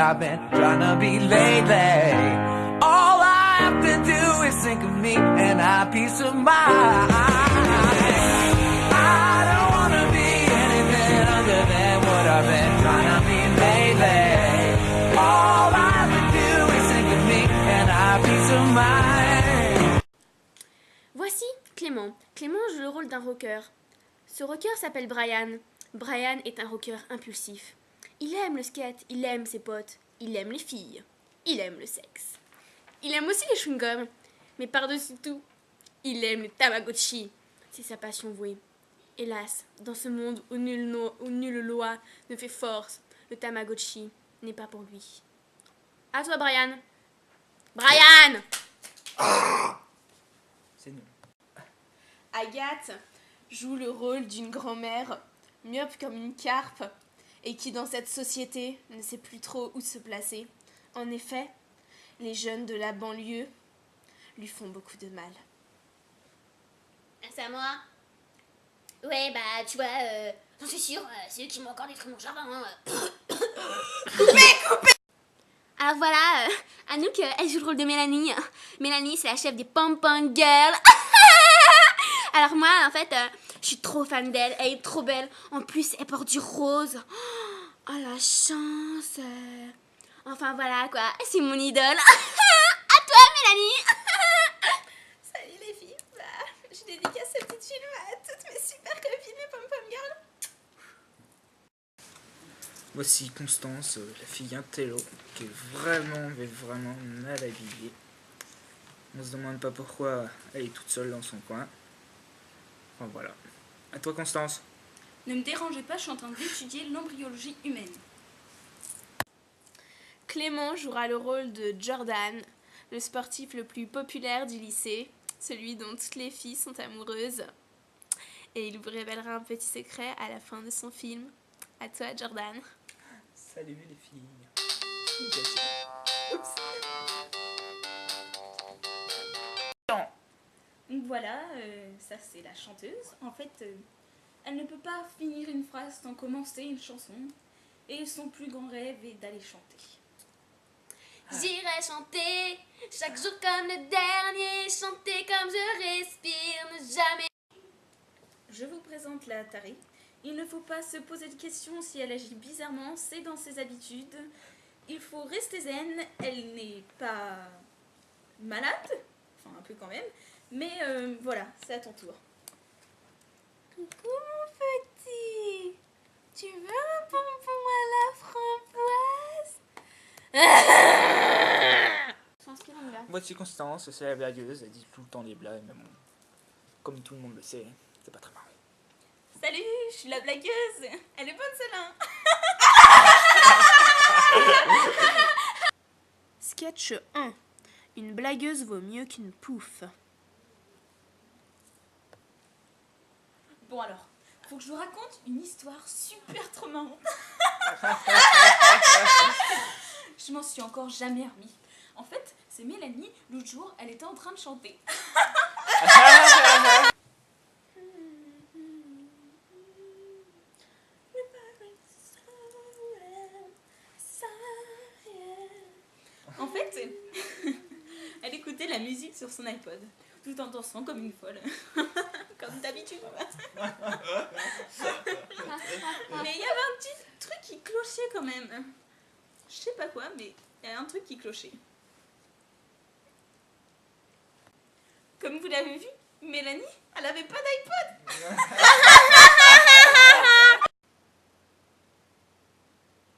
I've been trying to be lately. All I have to do is think of me and have peace of mind. I don't wanna be anything other than what I've been trying to be lately. All I have to do is think of me and have peace of mind. Voici Clément. Clément joue le rôle d'un rocker. Ce rocker s'appelle Brian. Brian est un rocker impulsif. Il aime le skate, il aime ses potes, il aime les filles, il aime le sexe. Il aime aussi les chewing-gums, mais par-dessus tout, il aime les Tamagotchi. C'est sa passion vouée. Hélas, dans ce monde où nulle loi ne fait force, le Tamagotchi n'est pas pour lui. À toi, Brian. Brian! C'est nul. Agathe joue le rôle d'une grand-mère myope comme une carpe et qui dans cette société ne sait plus trop où se placer. En effet, les jeunes de la banlieue lui font beaucoup de mal. C'est à moi. Ouais, bah, tu vois, j'en suis sûre, c'est eux qui m'ont encore détruit mon jardin. Alors voilà, Anouk, elle joue le rôle de Mélanie. Mélanie, c'est la chef des Pom-Pom Girls. Alors moi, en fait, je suis trop fan d'elle. Elle est trop belle. En plus, elle porte du rose. Oh, la chance. Enfin voilà, quoi. C'est mon idole. À toi, Mélanie. Salut les filles, je dédicace ce petit film à toutes mes super copines les Pom-Pom Girls. Voici Constance, la fille intello, qui est vraiment mal habillée. On se demande pas pourquoi elle est toute seule dans son coin. Enfin voilà. À toi Constance. Ne me dérangez pas, je suis en train d'étudier l'embryologie humaine. Clément jouera le rôle de Jordan, le sportif le plus populaire du lycée, celui dont toutes les filles sont amoureuses. Et il vous révélera un petit secret à la fin de son film. À toi, Jordan. Salut les filles. Oups. Donc voilà, ça c'est la chanteuse. En fait, elle ne peut pas finir une phrase sans commencer une chanson. Et son plus grand rêve est d'aller chanter. J'irai chanter chaque jour comme le dernier, chanter comme je respire, ne jamais. Je vous présente la Tari. Il ne faut pas se poser de questions si elle agit bizarrement, c'est dans ses habitudes. Il faut rester zen, elle n'est pas malade, enfin un peu quand même, mais voilà, c'est à ton tour. Coucou mon petit, tu veux un bonbon à la framboise? S'inspirant de là. Voici Constance, c'est la blagueuse, elle dit tout le temps des blagues, mais bon, comme tout le monde le sait, c'est pas très marrant. Salut, je suis la blagueuse. Elle est bonne celle-là. Sketch 1. Une blagueuse vaut mieux qu'une pouffe. Bon alors, faut que je vous raconte une histoire super trop marrante. Je m'en suis encore jamais remis. En fait, c'est Mélanie, l'autre jour, elle était en train de chanter. En fait, elle écoutait la musique sur son iPod, tout en dansant comme une folle. Comme d'habitude. Mais il y avait un petit truc qui clochait quand même. Je sais pas quoi, mais il y a un truc qui clochait. Comme vous l'avez vu, Mélanie, elle avait pas d'iPod.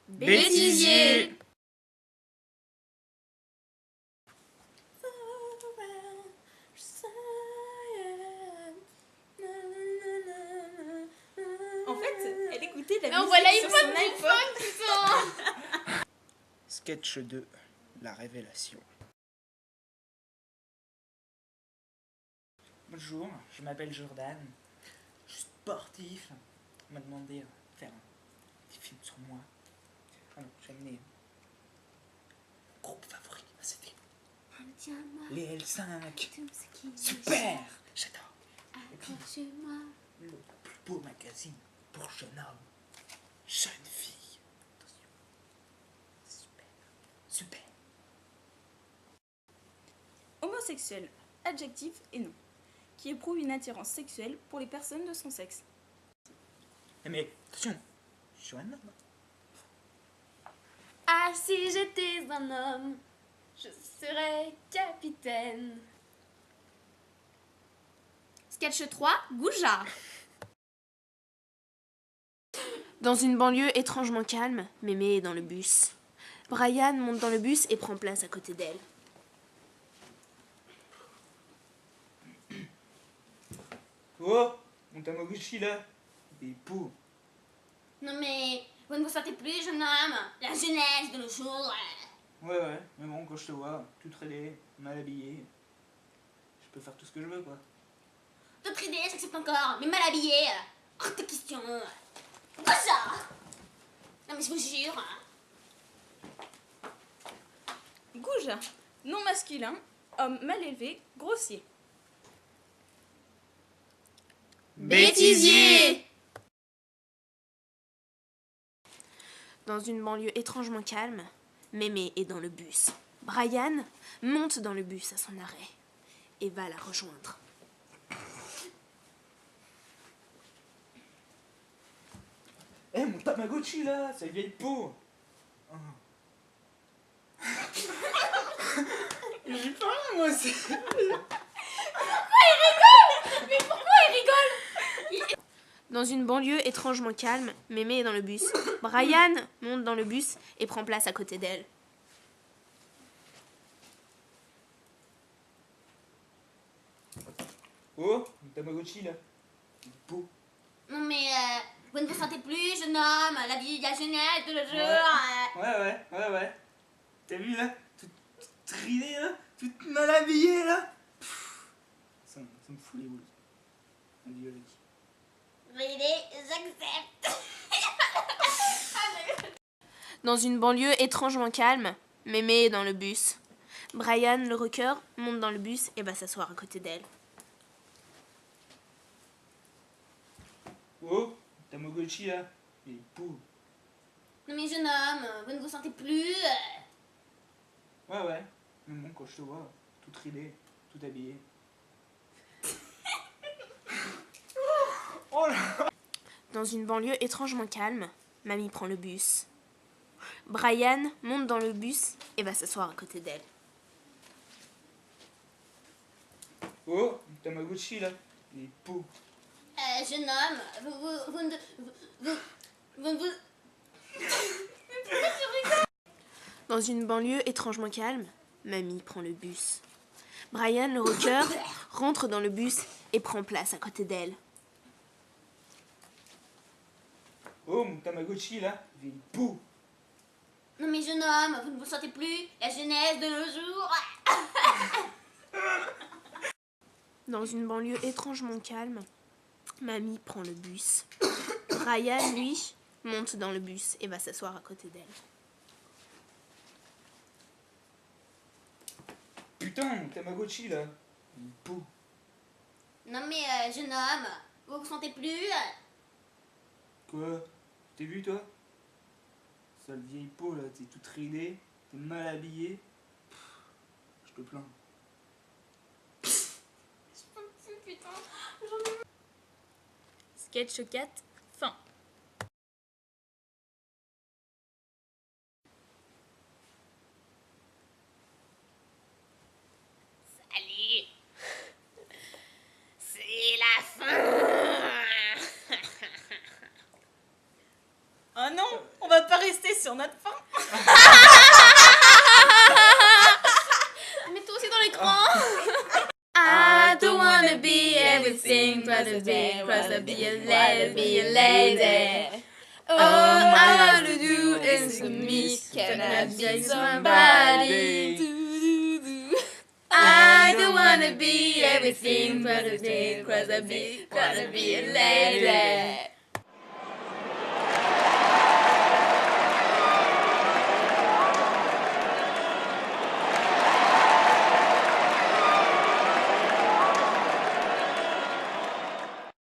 Bêtisier. En fait, elle écoutait la Mais on musique voit sur l'iPhone, son iPod. putain. Sketch 2, la révélation. Bonjour, je m'appelle Jordan, je suis sportif. On m'a demandé de faire un petit film sur moi. Alors j'ai amené mon groupe favori à ce film. Les L5. Super, j'adore. Et puis le plus beau magazine pour jeune homme, jeune fille. Attention, super. Homosexuel, adjectif et nom, qui éprouve une attirance sexuelle pour les personnes de son sexe. Eh mais attention, je suis un homme. Ah, si j'étais un homme, je serais capitaine. Sketch 3, Goujat. Dans une banlieue étrangement calme, Mémé est dans le bus. Brian monte dans le bus et prend place à côté d'elle. Oh, mon Tamagotchi là, des poux. Non mais, vous ne vous sentez plus, jeune homme? La jeunesse de nos jours. Ouais, mais bon, quand je te vois, tout traîné, mal habillé, je peux faire tout ce que je veux, quoi. D'autres idées, j'accepte encore, mais mal habillé. Hors de question. Quoi ça? Non mais je vous jure. Goujat, nom masculin, homme mal élevé, grossier. Bêtisier! Dans une banlieue étrangement calme, Mémé est dans le bus. Brian monte dans le bus à son arrêt et va la rejoindre. Eh, mon Tamagotchi là, cette vieille peau. Oh. J'ai pas rien, moi aussi. Dans une banlieue étrangement calme, Mémé est dans le bus. Brian monte dans le bus et prend place à côté d'elle. Oh, mon Tamagotchi là, des peaux. Non mais, vous ne vous sentez plus, jeune homme? La vie, la jeunesse de nos jours. Ouais. T'as vu là, toute ridée là, toute mal habillée là. Ça me fout les boules. Adieu avec. Veuillez, j'accepte. Dans une banlieue étrangement calme, Mémé est dans le bus. Brian, le rocker, monte dans le bus et va s'asseoir à côté d'elle. Oh, Tamagotchi là, des peaux. Non mais jeune homme, vous ne vous sentez plus? Ouais, mais bon, quand je te vois, toute ridée, tout habillée. Oh là. Dans une banlieue étrangement calme, Mamie prend le bus. Brian monte dans le bus et va s'asseoir à côté d'elle. Oh, Tamagotchi là, des peaux. Jeune homme, vous ne vous... Dans une banlieue étrangement calme, Mamie prend le bus. Brian, le rocker, rentre dans le bus et prend place à côté d'elle. Oh, mon Tamagotchi là, des peaux. Non mais jeune homme, vous ne vous sentez plus? La jeunesse de nos jours. Dans une banlieue étrangement calme, Mamie prend le bus. Brian, lui, monte dans le bus et va s'asseoir à côté d'elle. Putain, mon Tamagotchi là, des peaux. Non mais jeune homme, vous vous sentez plus? Quoi? T'es vu toi? Sale vieille peau là, t'es toute ridée, t'es mal habillée. Je te plains. Putain. Sketch 4, fin. Allez, c'est la fin. Oh non, on va pas rester sur notre fin. Mets-toi aussi dans l'écran. I don't wanna be everything, rather be a lady. All I wanna do is me, can I be somebody? I don't wanna be everything, rather be a lady.